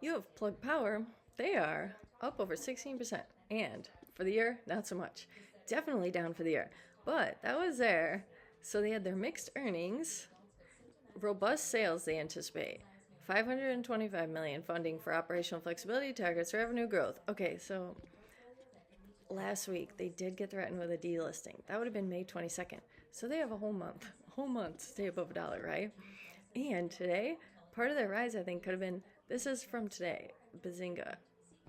you have Plug Power. They are up over 16%. And for the year, not so much. Definitely down for the year. But that was there. So they had their mixed earnings, robust sales they anticipate, 525 million funding for operational flexibility targets, revenue growth. Okay, so last week they did get threatened with a delisting. That would have been May 22nd. So they have a whole month to stay above $1, right? And today, part of their rise, I think, could have been, this is from today, Bazinga.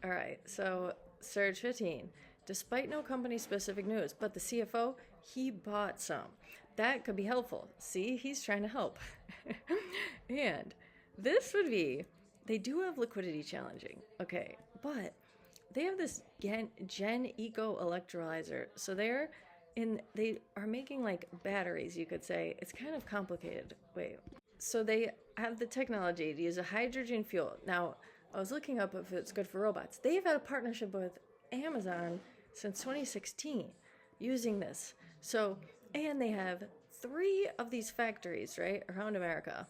All right, so surge 15, despite no company-specific news, but the CFO, he bought some. That could be helpful. See, he's trying to help. And this would be, they do have liquidity challenging, okay, but they have this Gen Eco electrolyzer. So they are making like batteries, you could say. It's kind of complicated. Wait. So they have the technology to use a hydrogen fuel. Now, I was looking up if it's good for robots. They've had a partnership with Amazon since 2016 using this. So, and they have 3 of these factories, right, around America.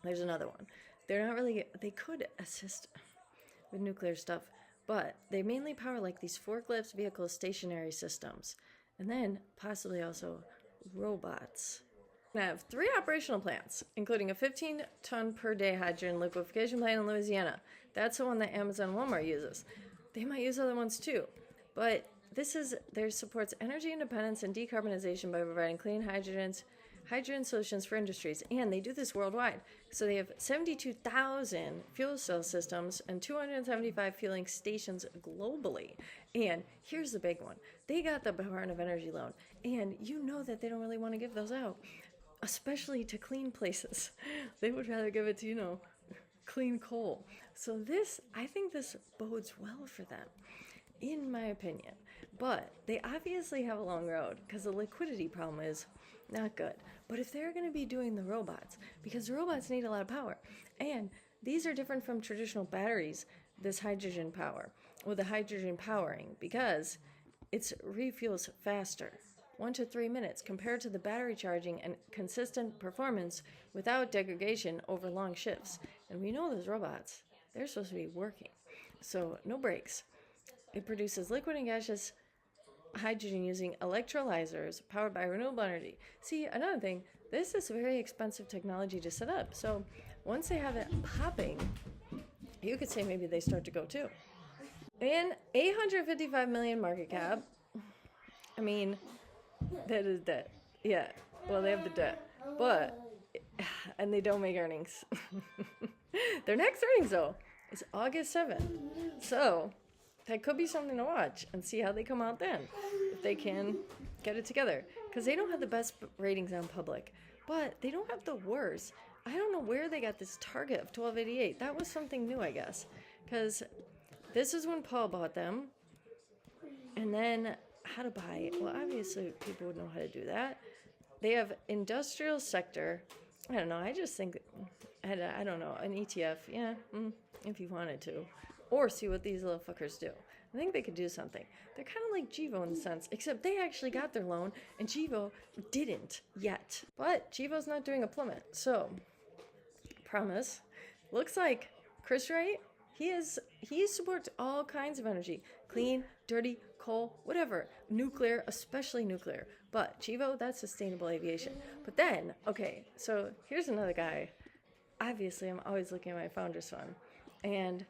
There's another one. They're not really, they could assist with nuclear stuff, but they mainly power like these forklifts, vehicles, stationary systems, and then possibly also robots. I have 3 operational plants, including a 15-ton per day hydrogen liquefaction plant in Louisiana. That's the one that Amazon Walmart uses. They might use other ones too, but there supports energy independence and decarbonization by providing clean hydrogen solutions for industries, and they do this worldwide. So they have 72,000 fuel cell systems and 275 fueling stations globally. And here's the big one. They got the Department of Energy loan, and you know that they don't really want to give those out, especially to clean places. They would rather give it to, clean coal. So I think this bodes well for them, in my opinion. But they obviously have a long road because the liquidity problem is not good. But if they're going to be doing the robots, because robots need a lot of power, and these are different from traditional batteries, this hydrogen power, with the hydrogen powering, because it refuels faster, 1 to 3 minutes, compared to the battery charging and consistent performance without degradation over long shifts. And we know those robots, they're supposed to be working. So no breaks. It produces liquid and gaseous hydrogen using electrolyzers powered by renewable energy. See, another thing, this is very expensive technology to set up. So once they have it popping, you could say maybe they start to go too. And 855 million market cap. I mean, that is debt. Yeah, well, they have the debt. And they don't make earnings. Their next earnings, though, is August 7th. So that could be something to watch and see how they come out then, if they can get it together. Because they don't have the best ratings on public, but they don't have the worst. I don't know where they got this target of 1288. That was something new, I guess. Because this is when Paul bought them. And then how to buy it. Well, obviously, people would know how to do that. They have industrial sector. I don't know. I just think, I don't know, an ETF. Yeah, if you wanted to. Or see what these little fuckers do. I think they could do something. They're kind of like Gevo in the sense, except they actually got their loan, and Gevo didn't yet. But Gevo's not doing a plummet. So, promise. Looks like Chris Wright, he supports all kinds of energy. Clean, dirty, coal, whatever. Nuclear, especially nuclear. But Gevo, that's sustainable aviation. But then, okay, so here's another guy. Obviously, I'm always looking at my Founders Fund. And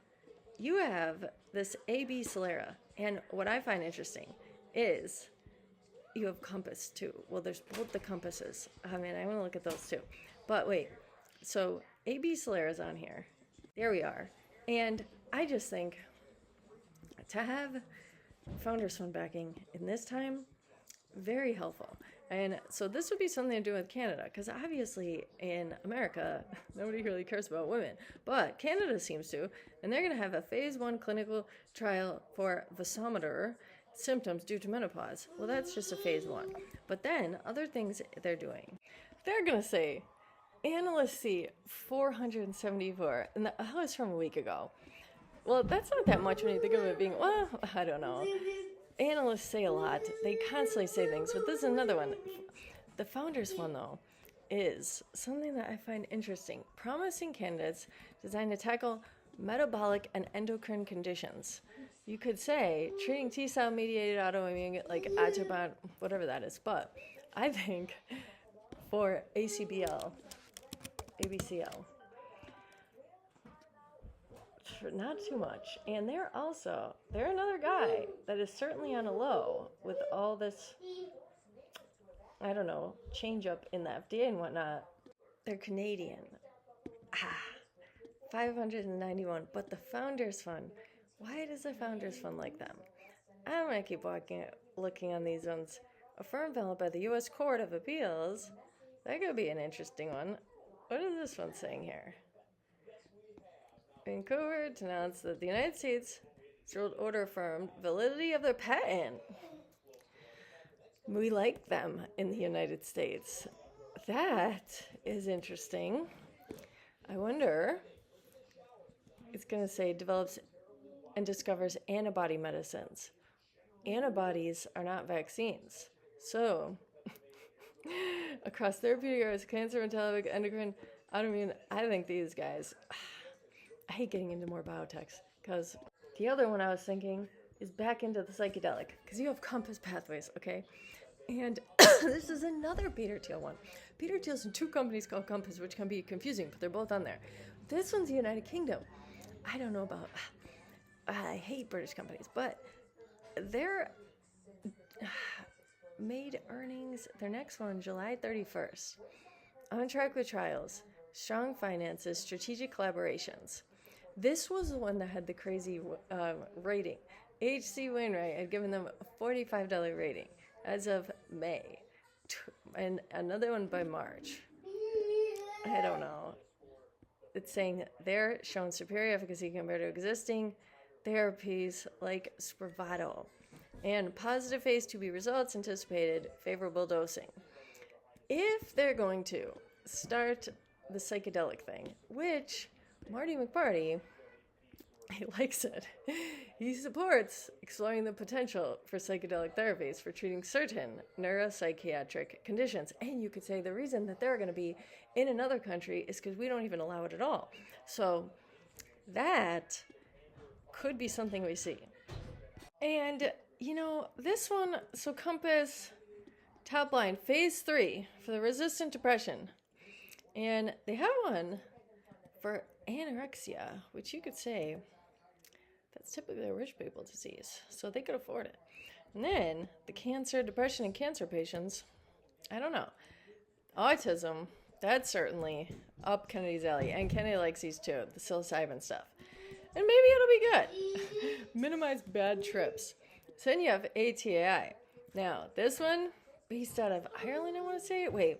you have this ABCL, and what I find interesting is you have Compass too. Well, there's both the compasses. I mean, I want to look at those too. But wait, so ABCL is on here. There we are. And I just think to have Founders Fund backing in this time, very helpful. And so this would be something to do with Canada, because obviously in America, nobody really cares about women, but Canada seems to, and they're going to have a phase 1 clinical trial for vasomotor symptoms due to menopause. Well, that's just a phase 1. But then other things they're doing, they're going to say, analysts see 474, and that was from a week ago. Well, that's not that much when you think of it being, well, I don't know. Analysts say a lot. They constantly say things, but this is another one. The Founders one, though, is something that I find interesting. Promising candidates designed to tackle metabolic and endocrine conditions. You could say treating T-cell mediated autoimmune, like ATAI, whatever that is, but I think for ABCL, not too much. And they're another guy that is certainly on a low with all this, I don't know, change up in the FDA and whatnot. They're Canadian. 591, but the Founders Fund, why does the Founders Fund like them? I'm going to keep looking on these ones. A firm developed by the U.S. Court of Appeals. That could be an interesting one. What is this one saying here? Vancouver announced that the United States World Order affirmed validity of their patent. We like them in the United States. That is interesting. I wonder, it's going to say develops and discovers antibody medicines. Antibodies are not vaccines. So, across therapeutic areas, cancer, metabolic, endocrine, autoimmune, I think these guys, I hate getting into more biotechs, because the other one I was thinking is back into the psychedelic, because you have compass pathways, okay? And this is another Peter Thiel one. Peter Thiel's in two companies called Compass, which can be confusing, but they're both on there. This one's the United Kingdom. I don't know about, I hate British companies, but they're made earnings, their next one, July 31st. On track with trials, strong finances, strategic collaborations. This was the one that had the crazy rating. H.C. Wainwright had given them a $45 rating as of May, and another one by March. I don't know. It's saying they're showing superior efficacy compared to existing therapies like Spravato, and positive phase 2b results anticipated, favorable dosing. If they're going to start the psychedelic thing, which Marty McParty, he likes it. He supports exploring the potential for psychedelic therapies for treating certain neuropsychiatric conditions. And you could say the reason that they're going to be in another country is because we don't even allow it at all. So that could be something we see. And, you know, this one, so Compass, top line, phase 3 for the resistant depression. And they have one for anorexia, which you could say that's typically a rich people disease, so they could afford it. And then the cancer, depression, and cancer patients, I don't know. Autism, that's certainly up Kennedy's alley, and Kennedy likes these too, the psilocybin stuff. And maybe it'll be good. Minimize bad trips. So then you have ATAI. Now, this one, based out of Ireland, I want to say. Wait,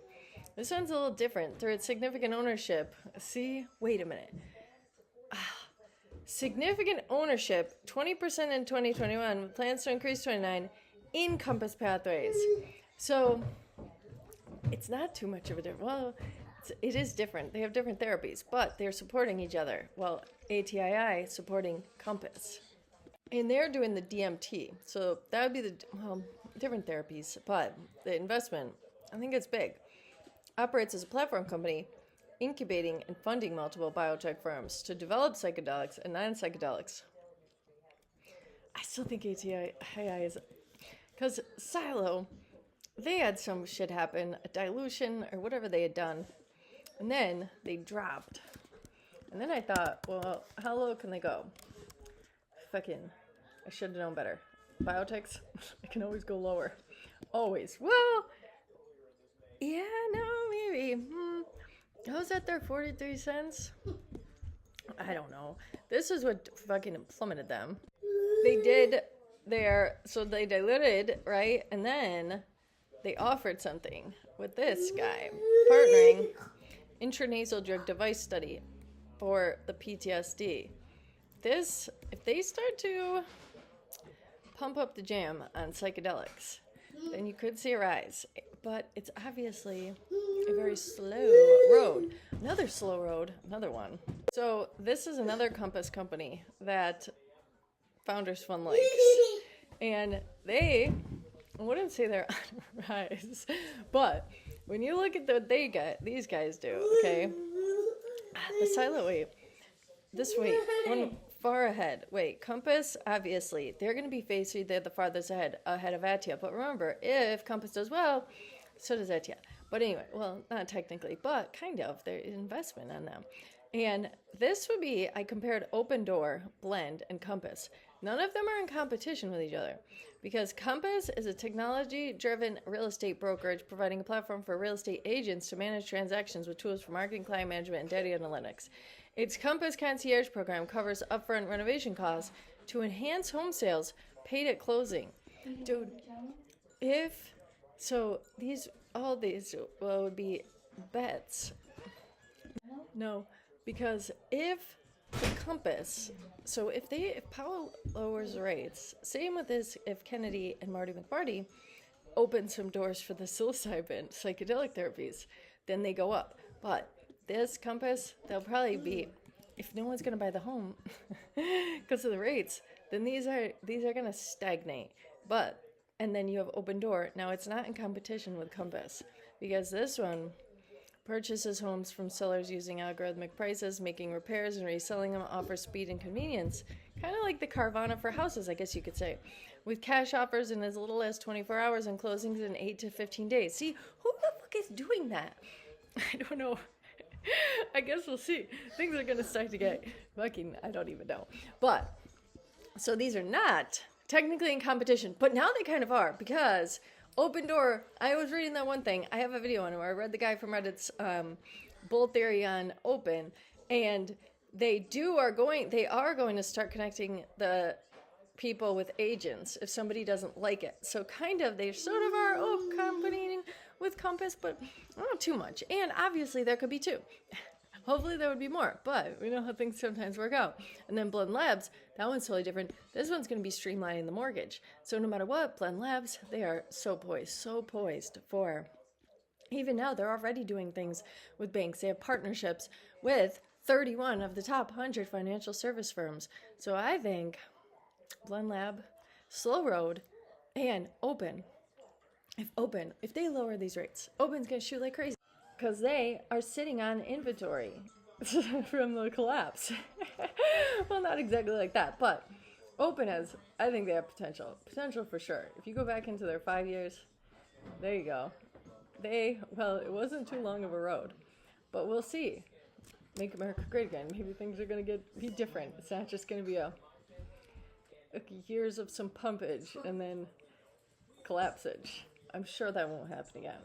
this one's a little different. Through its significant ownership. See? Wait a minute. Significant ownership, 20% in 2021, with plans to increase 29 in Compass Pathways. So, it's not too much of a difference. Well, it is different. They have different therapies, but they're supporting each other. Well, ATAI supporting Compass. And they're doing the DMT. So that would be the different therapies, but the investment, I think it's big. Operates as a platform company, incubating and funding multiple biotech firms to develop psychedelics and non-psychedelics. I still think ATAI is, because Silo, they had some shit happen, a dilution or whatever they had done, and then they dropped. And then I thought, well, how low can they go? I should have known better. Biotechs, I can always go lower. Always. Well, yeah, no, maybe. I was at their 43 cents. I don't know. This is what fucking plummeted them. They did so they diluted, right? And then they offered something with this guy, partnering intranasal drug device study for the PTSD. This, if they start to pump up the jam on psychedelics, then you could see a rise. But it's obviously a very slow road. Another slow road, another one. So this is another Compass company that Founders Fund likes. And they, I wouldn't say they're on a rise, but when you look at what these guys do, okay, the silent wave, this way, one far ahead. Wait, Compass, obviously, they're going to be phase 3. They're the farthest ahead of ATAI. But remember, if Compass does well, so does ATAI. But anyway, well, not technically, but kind of. There's investment on them. And this would be, I compared Open Door, BLND, and Compass. None of them are in competition with each other because Compass is a technology-driven real estate brokerage providing a platform for real estate agents to manage transactions with tools for marketing, client management, and data analytics. Its Compass Concierge program covers upfront renovation costs to enhance home sales paid at closing. Dude, all these would be bets. No, because if the Compass, so if Powell lowers rates, same with this, if Kennedy and Marty McMarty open some doors for the psilocybin psychedelic therapies, then they go up. But this Compass, they'll probably be, if no one's going to buy the home because of the rates, then these are going to stagnate. And then you have Open Door. Now it's not in competition with Compass because this one purchases homes from sellers using algorithmic prices, making repairs and reselling them, offers speed and convenience, kind of like the Carvana for houses, I guess you could say, with cash offers in as little as 24 hours and closings in 8 to 15 days. See, who the fuck is doing that? I don't know. I guess we'll see. Things are going to start to get fucking, I don't even know. But, so these are not technically in competition, but now they kind of are because Open Door, I was reading that one thing. I have a video on it where I read the guy from Reddit's bull theory on Open, and they are going to start connecting the people with agents if somebody doesn't like it. So kind of, they sort of are accompanying with Compass, but not too much. And obviously there could be 2. Hopefully there would be more, but we know how things sometimes work out. And then BLND Labs, that one's totally different. This one's going to be streamlining the mortgage. So no matter what, BLND Labs, they are so poised for, even now, they're already doing things with banks. They have partnerships with 31 of the top 100 financial service firms. So I think BLND Lab, Slow Road, and Open, if they lower these rates, Open's going to shoot like crazy. Because they are sitting on inventory from the collapse. Well, not exactly like that, but Open has, I think they have potential. Potential for sure. If you go back into their 5 years, there you go. It wasn't too long of a road, but we'll see. Make America great again. Maybe things are going to be different. It's not just going to be a years of some pumpage and then collapsage. I'm sure that won't happen again.